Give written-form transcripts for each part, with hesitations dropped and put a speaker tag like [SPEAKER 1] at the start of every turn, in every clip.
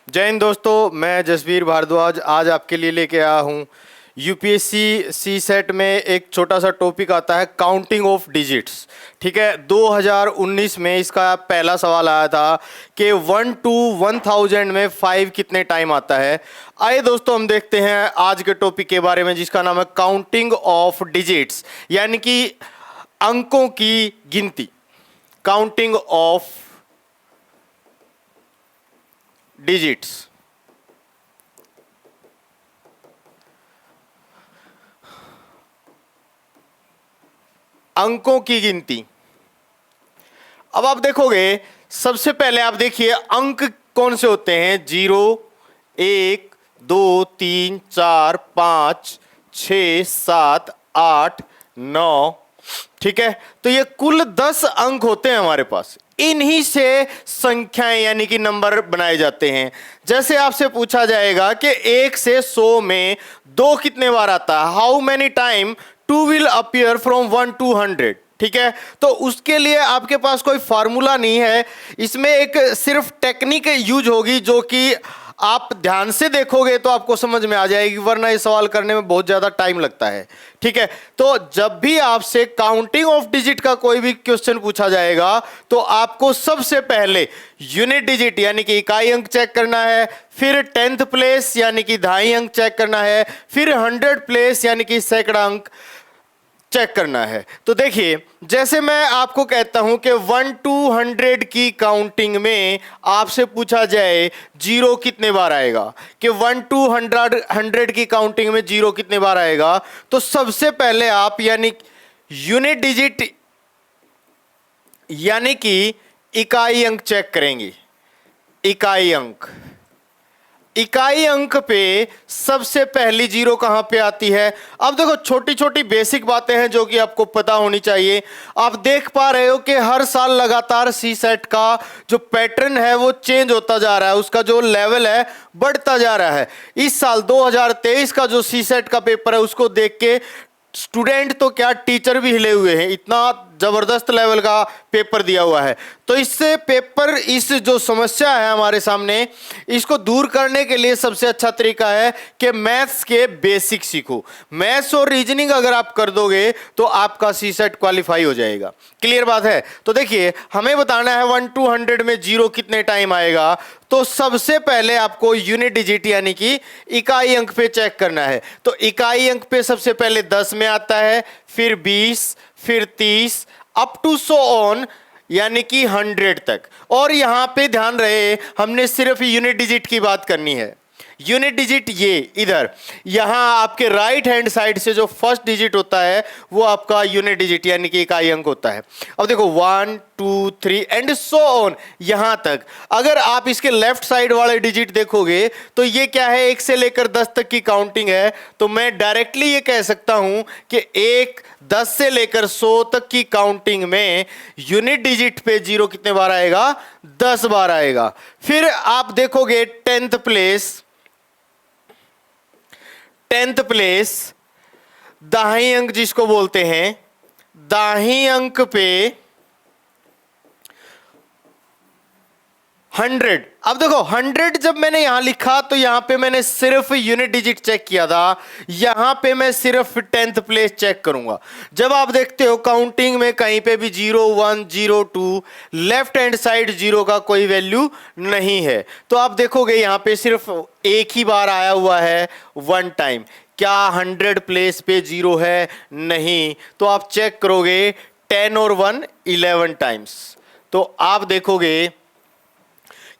[SPEAKER 1] जय हिंद दोस्तों, मैं जसवीर भारद्वाज आज आपके लिए लेके आया हूँ। यूपीएससी सी सेट में एक छोटा सा टॉपिक आता है काउंटिंग ऑफ डिजिट्स। ठीक है, 2019 में इसका पहला सवाल आया था कि 1 to 1000 में 5 कितने टाइम आता है। आइए दोस्तों हम देखते हैं आज के टॉपिक के बारे में, जिसका नाम है काउंटिंग ऑफ डिजिट्स, यानी कि अंकों की गिनती। Counting of digits. अंकों की गिनती। अब आप देखोगे, सबसे पहले आप देखिए अंक कौन से होते हैं। 0, 1, 2, 3, 4, 5, 6, 7, 8, 9। ठीक है, तो ये कुल 10 अंक होते हैं हमारे पास। इन्हीं से संख्याएं यानी कि नंबर बनाए जाते हैं। जैसे आपसे पूछा जाएगा कि 1 से 100 में 2 कितने बार आता है, how many time 2 will appear from 1 to 100। ठीक है, तो उसके लिए आपके पास कोई फार्मूला नहीं है, इसमें एक सिर्फ टेक्निक यूज होगी जो कि आप ध्यान से देखोगे तो आपको समझ में आ जाएगी, वरना ये सवाल करने में बहुत ज्यादा टाइम लगता है। ठीक है, तो जब भी आपसे काउंटिंग ऑफ डिजिट का कोई भी क्वेश्चन पूछा जाएगा तो आपको सबसे पहले यूनिट डिजिट यानी कि इकाई अंक चेक करना है, फिर 10th प्लेस यानी कि दहाई अंक चेक करना है, फिर 100 प्लेस यानी कि सैकड़ा अंक चेक करना है। तो देखिए, जैसे मैं आपको कहता हूं कि 1 to 100 की काउंटिंग में आपसे पूछा जाए 0 कितने बार आएगा, कि 1 to 100 की काउंटिंग में 0 कितने बार आएगा, तो सबसे पहले आप यानी यूनिट डिजिट यानी कि इकाई अंक चेक करेंगे। इकाई अंक, इकाई अंक पे सबसे पहली 0 कहां पे आती है। अब देखो, छोटी छोटी बेसिक बातें हैं जो कि आपको पता होनी चाहिए। आप देख पा रहे हो कि हर साल लगातार सी सेट का जो पैटर्न है वो चेंज होता जा रहा है, उसका जो लेवल है बढ़ता जा रहा है। इस साल 2023 का जो सी सेट का पेपर है उसको देख के स्टूडेंट तो क्या, टीचर भी हिले हुए हैं, इतना जबरदस्त लेवल का पेपर दिया हुआ है। तो इससे पेपर, इस जो समस्या है हमारे सामने, इसको दूर करने के लिए सबसे अच्छा तरीका है कि मैथ्स के बेसिक सीखो। मैथ्स और रीजनिंग अगर आप कर दोगे तो आपका सी सेट क्वालिफाई हो जाएगा। क्लियर बात है। तो देखिए, हमें बताना है 1 to 100 में 0 कितने टाइम आएगा। तो सबसे पहले आपको यूनिट डिजिट यानी कि इकाई अंक पे चेक करना है। तो इकाई अंक पे सबसे पहले 10 में आता है, फिर 20, फिर 30, अप टू सो ऑन यानी कि 100 तक। और यहां पे ध्यान रहे, हमने सिर्फ यूनिट डिजिट की बात करनी है। यूनिट डिजिट ये इधर, यहां आपके राइट हैंड साइड से जो फर्स्ट डिजिट होता है वो आपका यूनिट डिजिट यानी कि इकाई अंक होता है। अब देखो 1, 2, 3 एंड सो ऑन यहां तक। अगर आप इसके लेफ्ट साइड वाले डिजिट देखोगे तो ये क्या है, 1 से लेकर 10 तक की काउंटिंग है। तो मैं डायरेक्टली ये कह सकता हूं कि 1, 10 से लेकर 100 तक की काउंटिंग में यूनिट डिजिट पे 0 कितने बार आएगा, 10 बार आएगा। फिर आप देखोगे 10th प्लेस, 10th प्लेस दाहिने अंक जिसको बोलते हैं, दाहिने अंक पे 100। अब देखो 100 जब मैंने यहां लिखा तो यहां पे मैंने सिर्फ यूनिट डिजिट चेक किया था, यहां पे मैं सिर्फ 10th प्लेस चेक करूंगा। जब आप देखते हो काउंटिंग में कहीं पे भी 0, 1, 0, 2, लेफ्ट हैंड साइड 0 का कोई वैल्यू नहीं है, तो आप देखोगे यहां पे सिर्फ एक ही बार आया हुआ है, 1 टाइम। क्या 100 प्लेस पे 0 है? नहीं। तो आप चेक करोगे 10 और 1 11 टाइम्स, तो आप देखोगे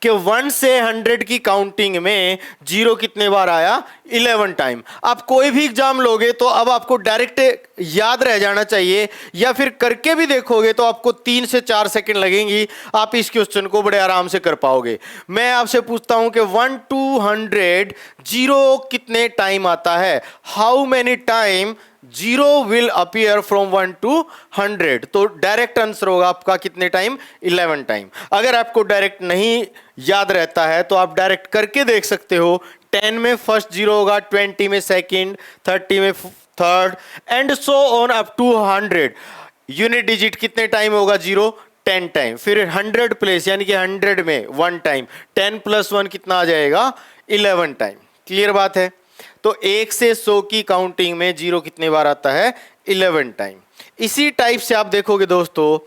[SPEAKER 1] कि 1 से 100 की काउंटिंग में 0 कितने बार आया, 11 टाइम। आप कोई भी एग्जाम लोगे तो अब आपको डायरेक्ट याद रह जाना चाहिए, या फिर करके भी देखोगे तो आपको 3 से 4 सेकंड लगेंगी, आप इस क्वेश्चन को बड़े आराम से कर पाओगे। मैं आपसे पूछता हूं कि 1 to 100 0 कितने टाइम आता है, how many time 0 will appear from 1 to 100। तो डायरेक्ट आंसर होगा आपका कितने टाइम, 11 टाइम। अगर आपको डायरेक्ट नहीं याद रहता है तो आप डायरेक्ट करके देख सकते हो। 10 में फर्स्ट 0 होगा, 20 में सेकंड, 30 में third and so on up to 100। Unit digit कितने टाइम होगा, 0 10 टाइम, फिर 100 प्लेस यानी कि 100 में 1 टाइम, 10 + 1 कितना आ जाएगा 11 टाइम। क्लियर बात है। तो 1 से 100 की काउंटिंग में 0 कितने बार आता है 11 टाइम। इसी टाइप से आप देखोगे दोस्तों,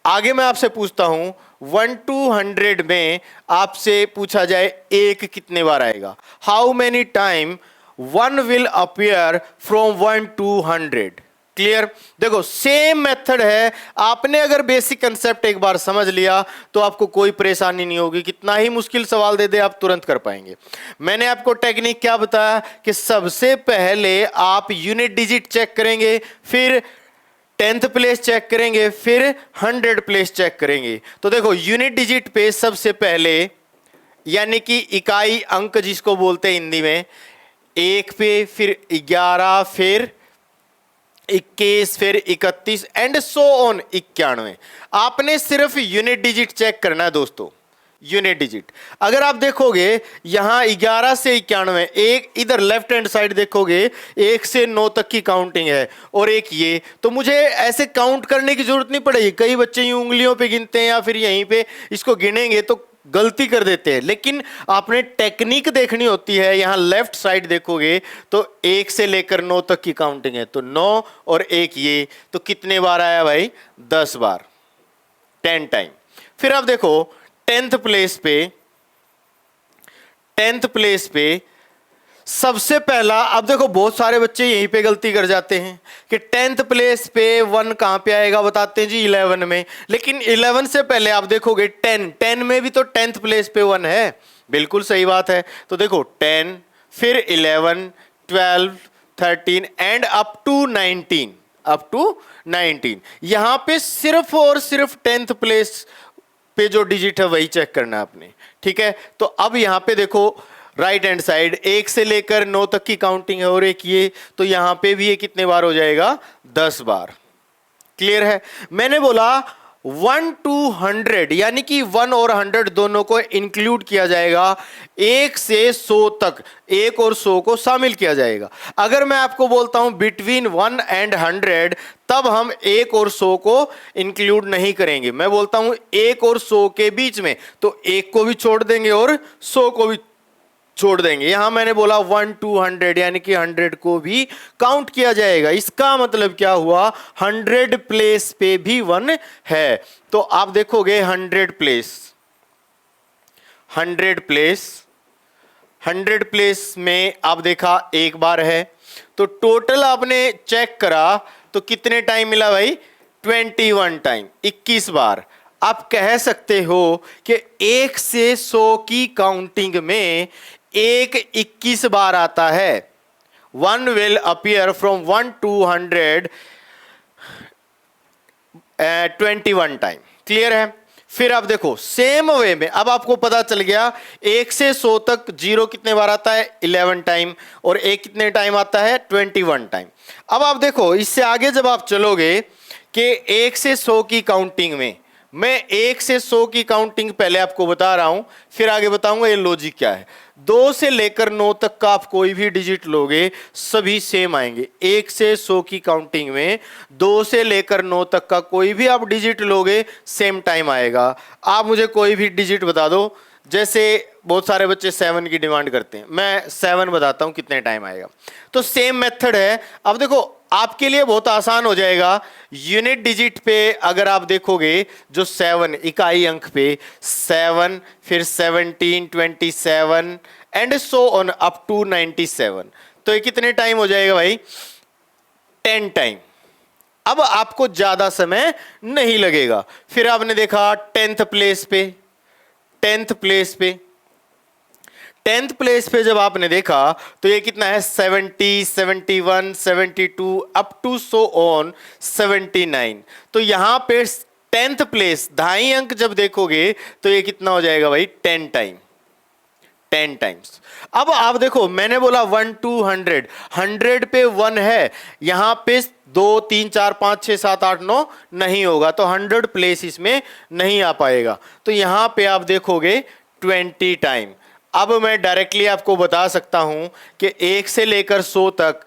[SPEAKER 1] आगे मैं आपसे पूछता हूं 1 to 100 में आपसे पूछा जाए 1 कितने बार आएगा, how many time 1 will appear from 1 to 100। Clear. देखो सेम मेथड है, आपने अगर बेसिक कंसेप्ट एक बार समझ लिया तो आपको कोई परेशानी नहीं होगी, कितना ही मुश्किल सवाल दे दे आप तुरंत कर पाएंगे। मैंने आपको टेक्निक क्या बताया कि सबसे पहले आप यूनिट डिजिट चेक करेंगे, फिर 10th प्लेस चेक करेंगे, फिर 100 प्लेस चेक करेंगे। तो देखो यूनिट डिजिट पे सबसे पहले यानी कि इकाई अंक जिसको बोलते हैं हिंदी में, 1 पे, फिर 11, फिर 21, फिर 31 एंड सो ऑन 91। आपने सिर्फ यूनिट डिजिट चेक करना है दोस्तों, यूनिट डिजिट। अगर आप देखोगे यहां 11 से 91, एक इधर लेफ्ट हैंड साइड देखोगे 1 से 9 तक की काउंटिंग है और एक ये, तो मुझे ऐसे काउंट करने की जरूरत नहीं पड़ेगी। कई बच्चे यूं उंगलियों पे गिनते हैं या फिर यहीं पे इसको गिनेंगे तो गलती कर देते हैं, लेकिन आपने टेक्निक देखनी होती है। यहां लेफ्ट साइड देखोगे तो 1 से लेकर 9 तक की काउंटिंग है, तो 9 और 1 ये, तो कितने बार आया भाई 10 बार, 10 टाइम। फिर आप देखो 10th प्लेस पे, 10th प्लेस पे सबसे पहला, अब देखो बहुत सारे बच्चे यहीं पे गलती कर जाते हैं कि 10th प्लेस पे 1 कहां पे आएगा, बताते हैं जी 11 में, लेकिन 11 से पहले आप देखोगे 10 में भी तो 10th प्लेस पे 1 है। बिल्कुल सही बात है। तो देखो 10, फिर 11, 12, 13 and up to 19, up to 19। यहां पे सिर्फ और सिर्फ 10th प्लेस पे जो डिजिट है वही चेक करना है आपने। ठीक है, तो अब यहां पे देखो राइट हैंड साइड 1 से लेकर 9 तक की काउंटिंग है और एक ये, तो यहां पे भी ये कितने बार हो जाएगा 10 बार। क्लियर है। मैंने बोला 1 to 100 यानी कि 1 और 100 दोनों को इंक्लूड किया जाएगा, 1 से 100 तक 1 और 100 को शामिल किया जाएगा। अगर मैं आपको बोलता हूं बिटवीन 1 and 100, तब हम 1 और 100 को इंक्लूड नहीं करेंगे। मैं बोलता हूं 1 और 100 के बीच में, तो 1 को भी छोड़ देंगे और 100 को भी छोड़ देंगे। यहां मैंने बोला 1 to 100 यानी कि 100 को भी काउंट किया जाएगा। इसका मतलब क्या हुआ, 100 प्लेस पे भी 1 है। तो आप देखोगे 100 प्लेस, 100 प्लेस, 100 प्लेस में आप देखा एक बार है, तो टोटल आपने चेक करा तो कितने टाइम मिला भाई 21 टाइम, 21 बार। आप कह सकते हो कि 1 से 100 की काउंटिंग में 21 बार आता है। 1 will appear from 1 to 100 21 time. Clear है। फिर आप देखो सेम वे में, अब आपको पता चल गया 1 से 100 तक 0 कितने बार आता है 11 टाइम, और 1 कितने टाइम आता है 21 टाइम। अब आप देखो इससे आगे जब आप चलोगे कि 1 से 100 की काउंटिंग में, मैं 1 से 100 की काउंटिंग पहले आपको बता रहा हूं, फिर आगे बताऊंगा ये लॉजिक क्या है। 2 से लेकर 9 तक का आप कोई भी डिजिट लोगे सभी सेम आएंगे। 1 से 100 की काउंटिंग में 2 से लेकर 9 तक का कोई भी आप डिजिट लोगे सेम टाइम आएगा। आप मुझे कोई भी डिजिट बता दो, जैसे बहुत सारे बच्चे 7 की डिमांड करते हैं, मैं 7 बताता हूं कितने टाइम आएगा। तो सेम मेथड है। अब देखो आपके लिए बहुत आसान हो जाएगा। यूनिट डिजिट पे अगर आप देखोगे जो 7 इकाई अंक पे 7, फिर 17, 27 and so on up to 97, तो ये कितने टाइम हो जाएगा भाई 10 टाइम। अब आपको ज्यादा समय नहीं लगेगा। फिर आपने देखा 10th प्लेस पे, 10th प्लेस पे, 10th प्लेस पे जब आपने देखा तो ये कितना है 70, 71, 72 अप टू सो ऑन 79। तो यहां पे 10th प्लेस ढाई अंक जब देखोगे तो ये कितना हो जाएगा भाई 10 टाइम, 10 टाइम्स। अब आप देखो मैंने बोला 1 to 100, 100 पे 1 है, यहां पे 2, 3, 4, 5, 6, 7, 8, 9 नहीं होगा, तो 100 प्लेस इसमें नहीं आ पाएगा। तो यहां पे आप देखोगे 20 टाइम। अब मैं डायरेक्टली आपको बता सकता हूं कि 1 से लेकर 100 तक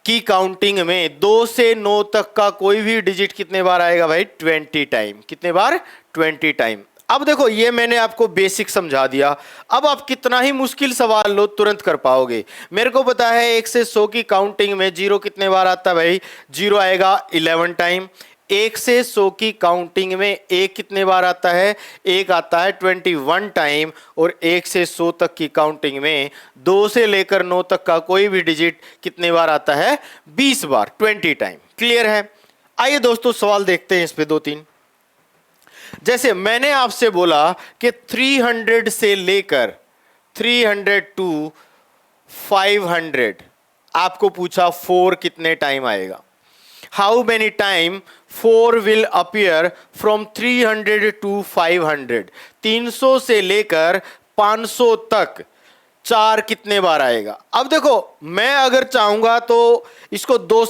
[SPEAKER 1] की काउंटिंग में 2 से 9 तक का कोई भी डिजिट कितने बार आएगा भाई? 20 टाइम। कितने बार? 20 टाइम। अब देखो ये मैंने आपको बेसिक समझा दिया। अब आप कितना ही मुश्किल सवाल लो तुरंत कर पाओगे। मेरे को पता है 1 से 100 की काउंटिंग में जीरो कितने बार आता है भाई? जीरो आएगा 11 टाइम। 1 से 100 की काउंटिंग में एक कितने बार आता है? एक आता है 21 टाइम। और 1 से 100 तक की काउंटिंग में 2 से लेकर 9 तक का कोई भी डिजिट कितने बार आता है? 20 बार, 20 टाइम। क्लियर है? आइए दोस्तों सवाल देखते हैं इस पे 2-3। जैसे मैंने आपसे बोला कि 300 से लेकर 300 टू 500, आपको पूछा 4 कितने टाइम आएगा? How many time 4 will appear from 300 to 500? 300 से लेकर 500 तक 4 कितने बार आएगा? अब देखो मैं अगर चाहूंगा तो इसको 2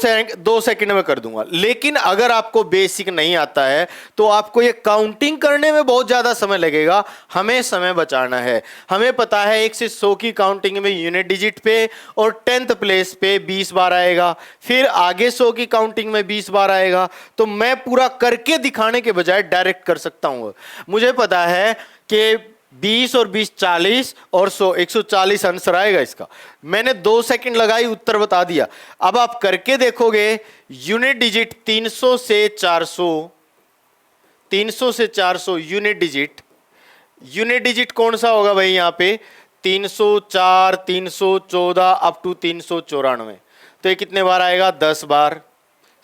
[SPEAKER 1] सेकंड में कर दूंगा, लेकिन अगर आपको बेसिक नहीं आता है तो आपको ये काउंटिंग करने में बहुत ज्यादा समय लगेगा। हमें समय बचाना है। हमें पता है 1 से 100 की काउंटिंग में यूनिट डिजिट पे और 10th प्लेस पे 20 बार आएगा, फिर आगे 100 की काउंटिंग में 20 बार आएगा। तो मैं पूरा करके दिखाने के बजाय डायरेक्ट कर सकता हूं। मुझे पता है कि 20 और 20 40 और 100 140 आंसर आएगा इसका। मैंने 2 सेकंड लगाई, उत्तर बता दिया। अब आप करके देखोगे यूनिट डिजिट 300 से 400, 300 से 400 यूनिट डिजिट कौन सा होगा भाई? यहां पे 304, 314 अप टू 394। तो ये कितने बार आएगा? 10 बार।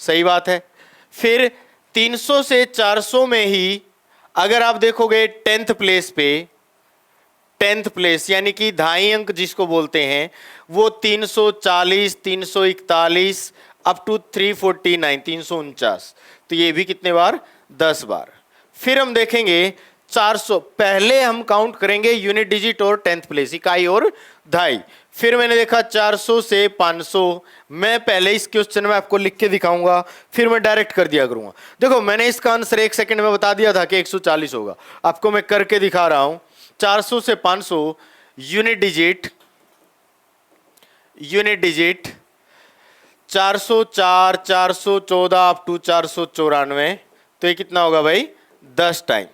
[SPEAKER 1] सही बात है। फिर 300 से 400 में ही अगर आप देखोगे 10th प्लेस पे, 10th प्लेस यानी कि 2.5 अंक जिसको बोलते हैं, वो 340, 341 अप टू 349, 349। तो ये भी कितने बार? 10 बार। फिर हम देखेंगे 400, पहले हम काउंट करेंगे यूनिट डिजिट और 10th प्लेस, इकाई और दहाई। फिर मैंने देखा 400 से 500। मैं पहले इस क्वेश्चन में आपको लिख के दिखाऊंगा, फिर मैं डायरेक्ट कर दिया करूंगा। देखो मैंने इसका आंसर 1 सेकंड में बता दिया था कि 140 होगा। आपको मैं करके दिखा रहा हूं। 400 से 500 यूनिट डिजिट 404, 414 अप टू 494। तो ये कितना होगा भाई? 10 टाइम।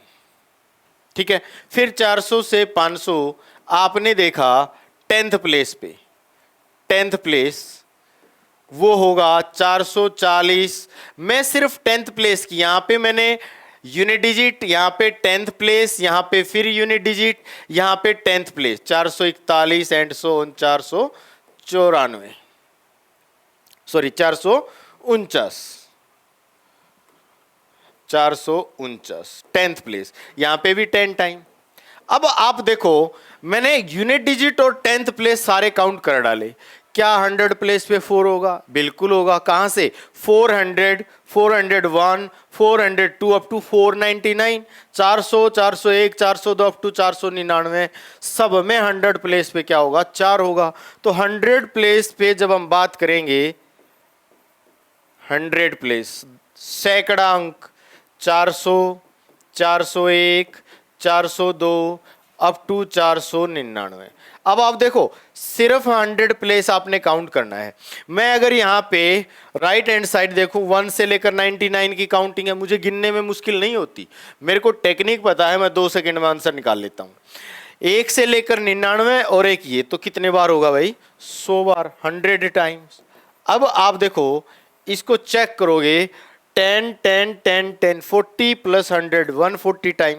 [SPEAKER 1] ठीक है। फिर 400 से 500 आपने देखा 10th प्लेस पे, 10th प्लेस वो होगा 440। मैं सिर्फ 10th प्लेस की, यहां पे मैंने यूनिट डिजिट, यहां पे 10th प्लेस, यहां पे फिर यूनिट डिजिट, यहां पे 10th place, 441 and so 494, sorry 449, 449 10th place, यहां पे भी 10 टाइम। अब आप देखो मैंने यूनिट डिजिट और 10th प्लेस सारे काउंट कर डाले। क्या 100 प्लेस पे 4 होगा? बिल्कुल होगा। कहां से? 400, 401, 402 अप टू 499, 400, 401, 402 अप टू 499, सब में 100 प्लेस पे क्या होगा? 4 होगा। तो 100 प्लेस पे जब हम बात करेंगे, 100 प्लेस सैकड़ा अंक 400, 401, 402 अप टू 499। अब आप देखो सिर्फ 100 प्लेस आपने काउंट करना है। मैं अगर यहां पे राइट हैंड साइड देखूं 1 से लेकर 99 की काउंटिंग है, मुझे गिनने में मुश्किल नहीं होती। मेरे को टेक्निक पता है, मैं 2 सेकंड में आंसर निकाल लेता हूं। 1 से लेकर 99 और एक ये, तो कितने बार होगा भाई? 100 बार, 100 टाइम्स। अब आप देखो इसको चेक करोगे 10 10 10 10 40 प्लस 100 140 टाइम।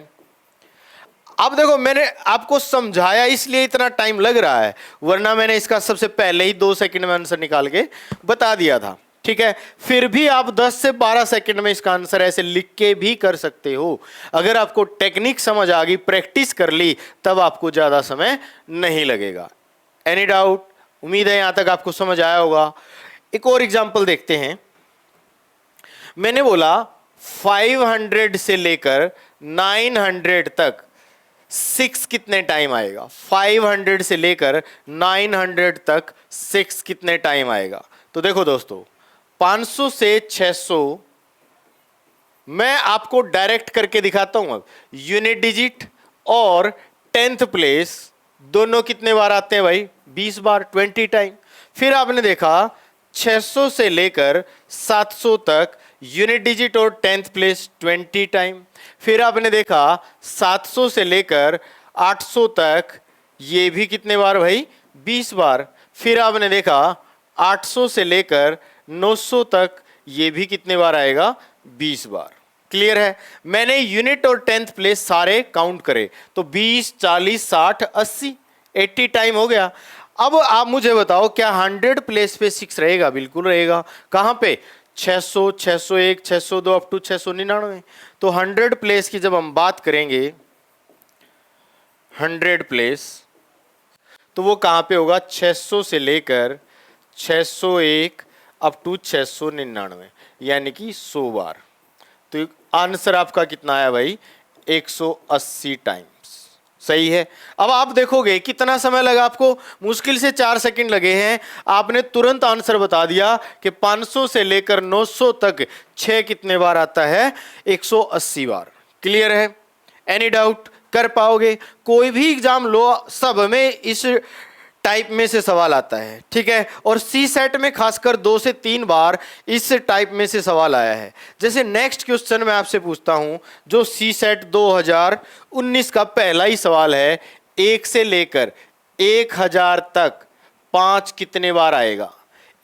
[SPEAKER 1] अब देखो मैंने आपको समझाया इसलिए इतना टाइम लग रहा है, वरना मैंने इसका सबसे पहले ही 2 सेकंड में आंसर निकाल के बता दिया था। ठीक है। फिर भी आप 10 से 12 सेकंड में इसका आंसर ऐसे लिख के भी कर सकते हो। अगर आपको टेक्निक समझ आ गई, प्रैक्टिस कर ली, तब आपको ज्यादा समय नहीं लगेगा। Any doubt? उम्मीद है यहां तक आपको समझ आया होगा। एक और एग्जाम्पल देखते हैं। मैंने बोला 500 से लेकर 900 तक 6 कितने टाइम आएगा? 500 से लेकर 900 तक 6 कितने टाइम आएगा? तो देखो दोस्तों 500 से 600 मैं आपको डायरेक्ट करके दिखाता हूं। अब यूनिट डिजिट और 10th प्लेस दोनों कितने बार आते हैं भाई? 20 बार, 20 टाइम। फिर आपने देखा 600 से लेकर 700 तक यूनिट डिजिट और 10th प्लेस 20 टाइम। फिर आपने देखा 700 से लेकर 800 तक, ये भी कितने बार भाई, 20 बार। फिर आपने देखा 800 से लेकर 900 तक, ये भी कितने बार आएगा, 20 बार। क्लियर है? मैंने यूनिट और 10th प्लेस सारे काउंट करे तो 20, 40, 60, 80 टाइम हो गया। अब आप मुझे बताओ क्या 100 प्लेस पे 6 रहेगा? बिल्कुल रहेगा। कहां पे? 600, 601, 602 अप टू 699। तो 100 प्लेस की जब हम बात करेंगे, 100 प्लेस, तो वो कहां पे होगा? 600 से लेकर 601 अप टू 699, यानी कि 100 बार। तो आंसर आपका कितना आया भाई? 180 टाइम्स। सही है। अब आप देखोगे कितना समय लगा आपको, मुश्किल से 4 सेकंड लगे हैं, आपने तुरंत आंसर बता दिया कि 500 से लेकर 900 तक 6 कितने बार आता है? 180 बार। क्लियर है? Any doubt? कर पाओगे? कोई भी एग्जाम लो, सब में इस टाइप में से सवाल आता है, ठीक है। और सी सेट में खासकर 2 से 3 बार इस टाइप में से सवाल आया है। जैसे नेक्स्ट क्वेश्चन मैं आपसे पूछता हूं, जो सी सेट 2019 का पहला ही सवाल है, 1 से लेकर 1000 तक 5 कितने बार आएगा?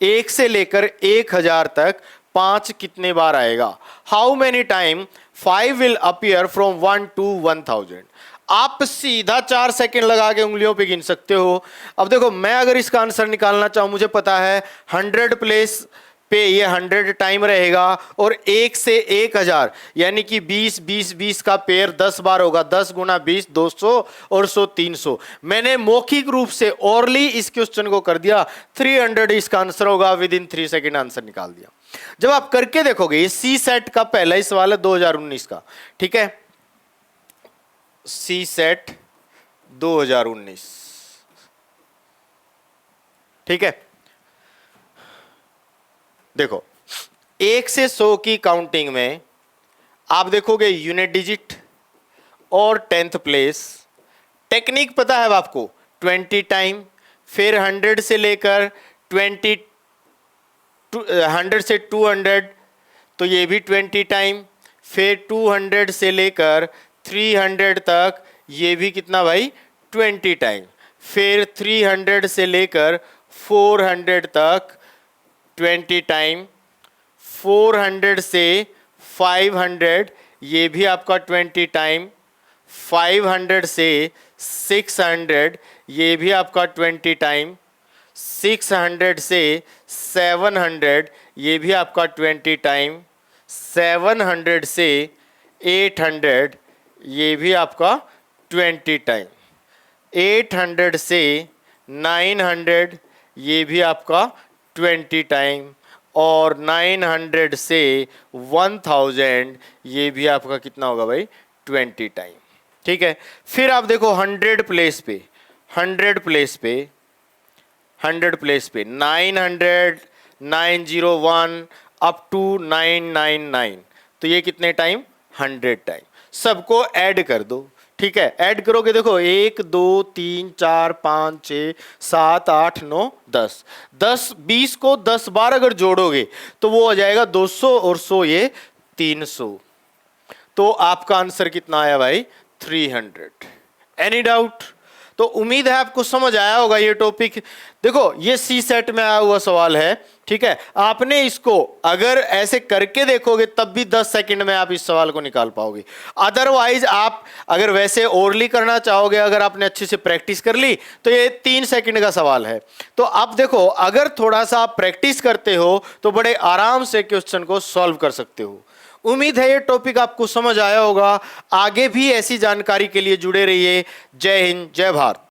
[SPEAKER 1] 1 से लेकर 1000 तक 5 कितने बार आएगा? How many time 5 will appear from 1 to 1000? आप सीधा 4 सेकंड लगा के उंगलियों पे गिन सकते हो। अब देखो, मैं अगर इसका आंसर निकालना चाहूं, मुझे पता है 100 प्लेस पे ये 100 टाइम रहेगा, और 1 से 1000 यानी कि 20 20 20 का पेयर 10 बार होगा। 10 गुना 20 200 और 100 300। मैंने मौखिक रूप से ओरली इस क्वेश्चन को कर दिया, 300 इसका आंसर होगा। विद इन 3 सेकंड आंसर निकाल दिया। जब आप करके देखोगे, ये सी सेट का पहला ही सवाल है 2019 का, ठीक है। सी सेट 2019, ठीक है। देखो, 1 से 100 की काउंटिंग में आप देखोगे यूनिट डिजिट और 10th प्लेस। टेक्निक पता है आपको, 20 टाइम। फिर 100 से लेकर 100 से 200, तो ये भी 20 टाइम। फिर 200 से लेकर 300 तक, ये भी कितना भाई? 20 टाइम। फिर 300 से लेकर 400 तक 20 टाइम। 400 से 500, ये भी आपका 20 टाइम। 500 से 600, ये भी आपका 20 टाइम। 600 से 700, ये भी आपका 20 टाइम। 700 से 800, ये भी आपका 20 टाइम। 800 से 900, ये भी आपका 20 टाइम। और 900 से 1000, ये भी आपका कितना होगा भाई? 20 टाइम। ठीक है। फिर आप देखो 100 प्लेस पे, 100 प्लेस पे 900, 901 अप टू 999, तो ये कितने टाइम? 100 टाइम। सबको ऐड कर दो, ठीक है। ऐड करोगे, देखो 1 2 3 4 5 6 7 8 9 10 10 20 को 10 बार अगर जोड़ोगे तो वो हो जाएगा 200 और 100 ये 300। तो आपका आंसर कितना आया भाई? 300। Any doubt? तो उम्मीद है आपको समझ आया होगा ये टॉपिक। देखो, ये सी सेट में आया हुआ सवाल है, ठीक है। आपने इसको अगर ऐसे करके देखोगे तब भी 10 सेकंड में आप इस सवाल को निकाल पाओगे। अदरवाइज आप अगर वैसे ओरली करना चाहोगे, अगर आपने अच्छे से प्रैक्टिस कर ली, तो ये 3 सेकंड का सवाल है। तो आप देखो, अगर थोड़ा सा आप प्रैक्टिस करते हो तो बड़े आराम से क्वेश्चन को सॉल्व कर सकते हो। उम्मीद है ये टॉपिक आपको समझ आया होगा। आगे भी ऐसी जानकारी के लिए जुड़े रहिए। जय हिंद, जय भारत।